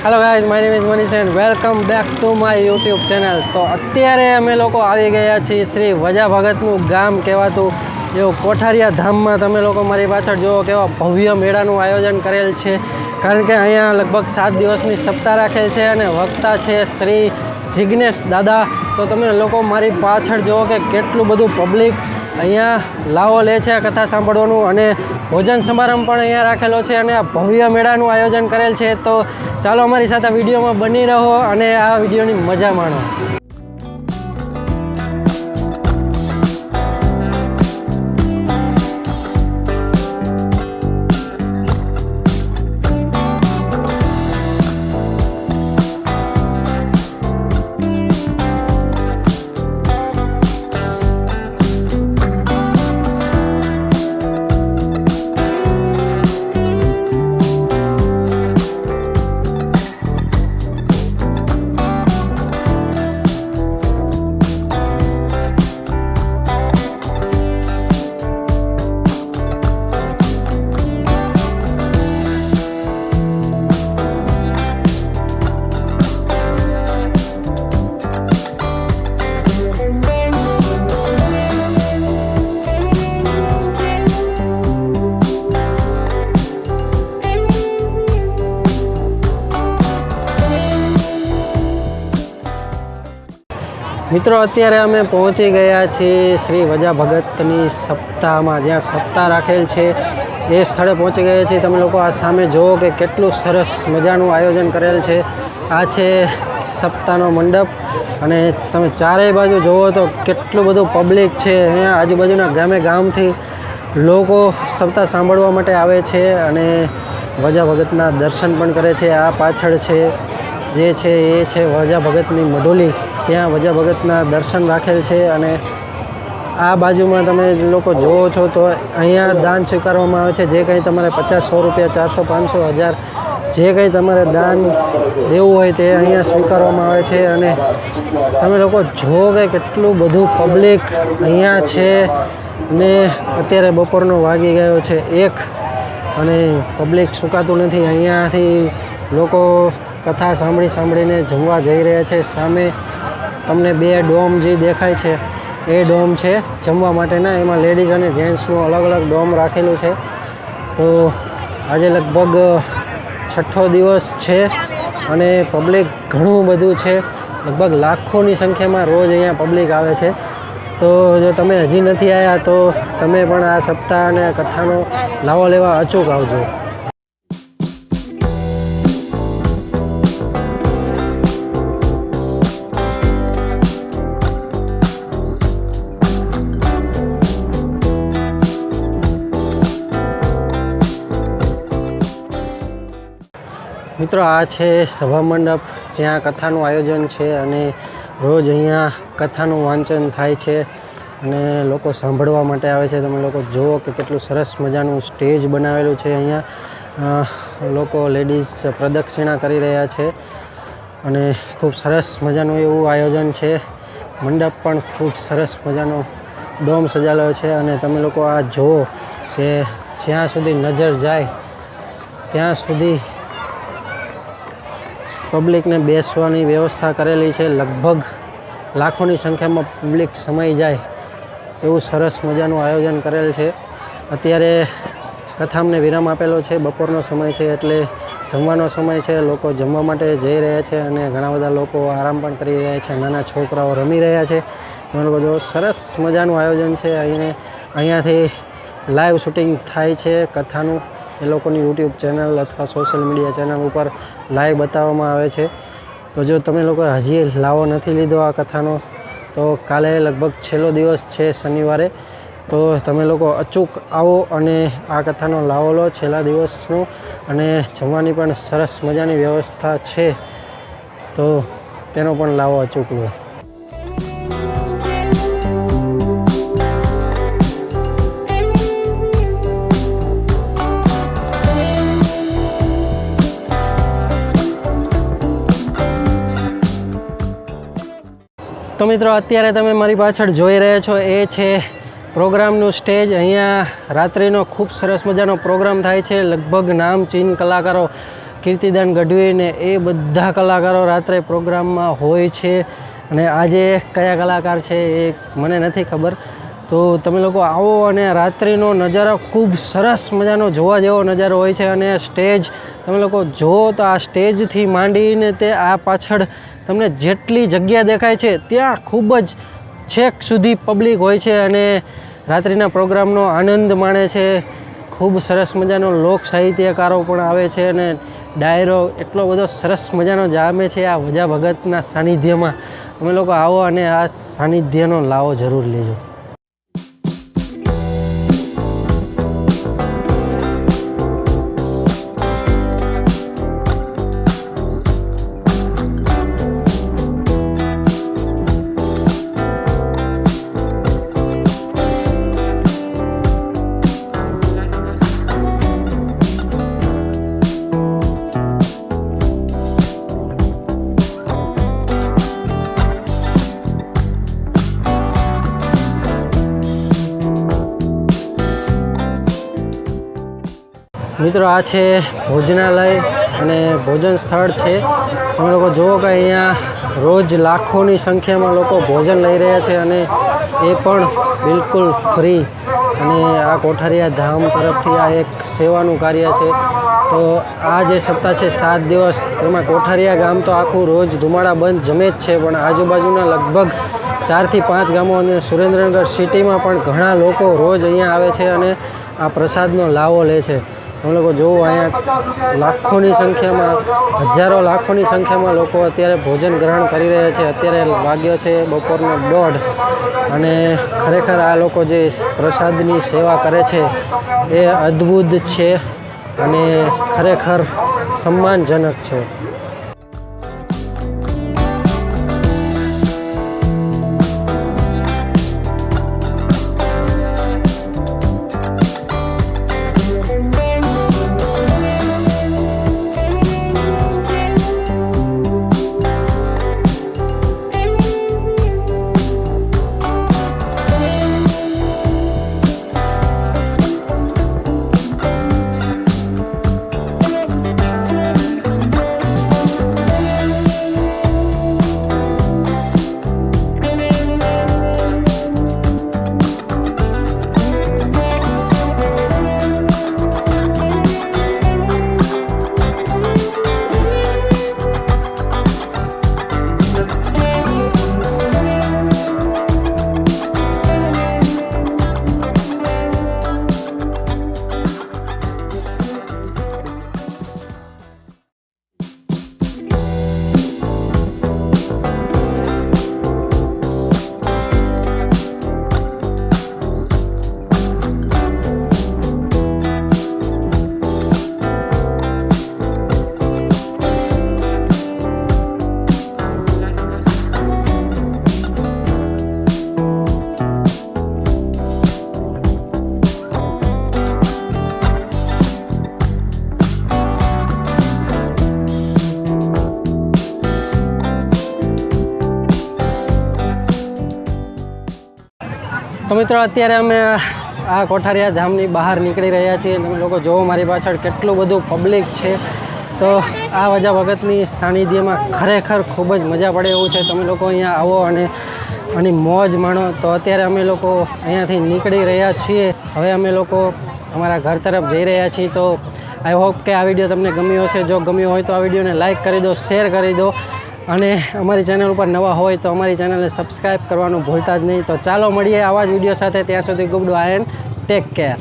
Hello guys, my name is Manish and welcome back to my YouTube channel. તો અત્યારે અમે લોકો આવી ગયા છીએ શ્રી વજા ભગતનું ગામ કહેવાતું એવું કોઠારિયા ધામમાં। તમે લોકો મારી પાછળ જુઓ કેવા ભવ્ય મેળાનું આયોજન કરેલ છે, કારણ કે અહીંયા લગભગ 7 દિવસની સપ્તાહ રાખેલ છે અને વક્તા છે શ્રી જિગ્નેશ દાદા। તો તમે લોકો મારી પાછળ જુઓ કે કેટલું બધું પબ્લિક અહીંયા લાવો લે છે કથા સાંભળવાનું, અને ભોજન સમારંભ પણ અહીંયા રાખેલો છે અને આ ભવ્ય મેળાનું આયોજન કરેલ છે। તો ચાલો અમારી સાથે વિડીયોમાં બની રહો અને આ વિડીયોની મજા માણો। મિત્રો, અત્યારે અમે પહોંચી ગયા છીએ શ્રી વજા ભગતની સપ્તાહમાં, જ્યાં સપ્તાહ રાખેલ છે એ સ્થળે પહોંચી ગયા છીએ। તમે લોકો આ સામે જુઓ કે કેટલું સરસ મજાનું આયોજન કરેલ છે। આ છે સપ્તાહનો મંડપ, અને તમે ચારેય બાજુ જુઓ તો કેટલું બધું પબ્લિક છે। અહીંયા આજુબાજુના ગામથી લોકો સપ્તાહ સાંભળવા માટે આવે છે અને વજા ભગતના દર્શન પણ કરે છે। આ પાછળ છે જે છે એ છે વજા ભગતની મઢોલી, ત્યાં વજા ભગતના દર્શન રાખેલ છે। અને આ બાજુમાં તમે લોકો જુઓ છો તો અહીંયા દાન સ્વીકારવામાં આવે છે। જે કંઈ તમારે 50, 100 રૂપિયા, 400, 500, 1000 જે કંઈ તમારે દાન દેવું હોય તે અહીંયા સ્વીકારવામાં આવે છે। અને તમે લોકો જુઓ કે કેટલું બધું પબ્લિક અહીંયા છે, ને અત્યારે બપોરનો વાગી ગયો છે 1, અને પબ્લિક સુકાતું નથી। અહીંયાથી લોકો કથા સાંભળીને જમવા જઈ રહ્યા છે। સામે તમને 2 ડોમ જે દેખાય છે એ ડોમ છે જમવા માટેના, એમાં લેડીઝ અને જેન્ટ્સનું અલગ અલગ ડોમ રાખેલું છે। તો આજે લગભગ 6ઠ્ઠો દિવસ છે અને પબ્લિક ઘણું બધું છે, લગભગ લાખોની સંખ્યામાં રોજ અહીંયા પબ્લિક આવે છે। તો જો તમે હજી નથી આવ્યા તો તમે પણ આ સપ્તાહ અને કથાનો લાવો લેવા અચૂક આવજો। મિત્રો, આ છે સભા મંડપ જ્યાં કથાનું આયોજન છે, અને રોજ અહીંયા કથાનું વાંચન થાય છે અને લોકો સાંભળવા માટે આવે છે। તમે લોકો જુઓ કે કેટલું સરસ મજાનું સ્ટેજ બનાવેલું છે। અહીંયા લોકો લેડીઝ પ્રદક્ષિણા કરી રહ્યા છે અને ખૂબ સરસ મજાનું એવું આયોજન છે। મંડપ પણ ખૂબ સરસ મજાનો ડોમ સજાવેલો છે, અને તમે લોકો આ જુઓ કે જ્યાં સુધી નજર જાય ત્યાં સુધી પબ્લિકને બેસવાની વ્યવસ્થા કરેલી છે। લગભગ લાખોની સંખ્યામાં પબ્લિક સમાઈ જાય એવું સરસ મજાનું આયોજન કરેલ છે। અત્યારે કથામને વિરામ આપેલો છે, બપોરનો સમય છે એટલે જમવાનો સમય છે। લોકો જમવા માટે જઈ રહ્યા છે અને ઘણા બધા લોકો આરામ પણ કરી રહ્યા છે, નાના છોકરાઓ રમી રહ્યા છે। તમે લોકો જો સરસ મજાનું આયોજન છે। અહીંયાથી લાઈવ શૂટિંગ થાય છે કથાનું, એ લોકોની યુટ્યુબ ચેનલ અથવા સોશિયલ મીડિયા ચેનલ ઉપર લાઈવ બતાવવામાં આવે છે। તો જો તમે લોકો હજી લાવો નથી લીધો આ કથાનો, તો કાલે લગભગ છેલ્લો દિવસ છે શનિવારે, તો તમે લોકો અચૂક આવો અને આ કથાનો લાવો લો છેલ્લા દિવસનો। અને જમવાની પણ સરસ મજાની વ્યવસ્થા છે, તો તેનો પણ લાવો અચૂક લો। તો મિત્રો, અત્યારે તમે મારી પાછળ જોઈ રહ્યા છો એ છે પ્રોગ્રામનું સ્ટેજ। અહીંયા રાત્રિનો ખૂબ સરસ મજાનો પ્રોગ્રામ થાય છે। લગભગ નામચીન કલાકારો કીર્તિદાન ગઢવી ને એ બધા કલાકારો રાત્રે પ્રોગ્રામમાં હોય છે અને આજે કયા કલાકાર છે એ મને નથી ખબર. તો તમે લોકો આવો અને રાત્રિનો નજારો ખૂબ સરસ મજાનો જોવા જેવો નજારો હોય છે. અને સ્ટેજ તમે લોકો જુઓ તો આ સ્ટેજથી માંડીને તે આ પાછળ તમને જેટલી જગ્યા દેખાય છે ત્યાં ખૂબ જ છેક સુધી પબ્લિક હોય છે અને રાત્રિના પ્રોગ્રામનો આનંદ માણે છે. ખૂબ સરસ મજાનો લોક સાહિત્યકારો પણ આવે છે અને ડાયરો એટલો બધો સરસ મજાનો જામે છે આ વજા ભગતના સાનિધ્યમાં. તમે લોકો આવો અને આ સાનિધ્યનો લાવો જરૂર લેજો. મિત્રો આ છે ભોજનાલય અને ભોજન સ્થળ છે. તમે લોકો જુઓ કે અહીંયા રોજ લાખોની સંખ્યામાં લોકો ભોજન લઈ રહ્યા છે અને એ પણ બિલકુલ ફ્રી. અને આ કોઠારિયા ધામ તરફથી આ એક સેવાનું કાર્ય છે. તો આ જે સપ્તાહ છે 7 દિવસ તેમાં કોઠારિયા ગામ તો આખું રોજ ધુમાડા બંધ જમે જ છે, પણ આજુબાજુના લગભગ 4 થી 5 ગામો અને સુરેન્દ્રનગર સિટીમાં પણ ઘણા લોકો રોજ અહીંયા આવે છે અને આ પ્રસાદનો લાવો લે છે. તમે લોકો જુઓ અહીંયા લાખોની સંખ્યામાં, હજારો લાખોની સંખ્યામાં લોકો અત્યારે ભોજન ગ્રહણ કરી રહ્યા છે. અત્યારે વાગ્યો છે બપોરનો 1:30 અને ખરેખર આ લોકો જે પ્રસાદની સેવા કરે છે એ અદ્ભુત છે અને ખરેખર સન્માનજનક છે. તો મિત્રો અત્યારે અમે આ કોઠારિયા ધામની બહાર નીકળી રહ્યા છીએ. તમે લોકો જુઓ મારી પાછળ કેટલું બધું પબ્લિક છે. તો આ વજા ભગતની સાનિધ્યમાં ખરેખર ખૂબ જ મજા પડે એવું છે. તમે લોકો અહીંયા આવો અને આની મોજ માણો. તો અત્યારે અમે લોકો અહીંયાથી નીકળી રહ્યા છીએ. હવે અમે લોકો અમારા ઘર તરફ જઈ રહ્યા છીએ. તો આઈ હોપ કે આ વિડીયો તમને ગમ્યો હશે. જો ગમ્યો હોય તો આ વિડીયોને લાઇક કરી દો, શેર કરી દો અને અમારી ચેનલ ઉપર નવા હોય તો અમારી ચેનલને સબસ્ક્રાઈબ કરવાનું ભૂલતા જ નહીં. તો ચાલો મળીએ આવા જ વિડીયો સાથે. ત્યાં સુધી good bye and take care.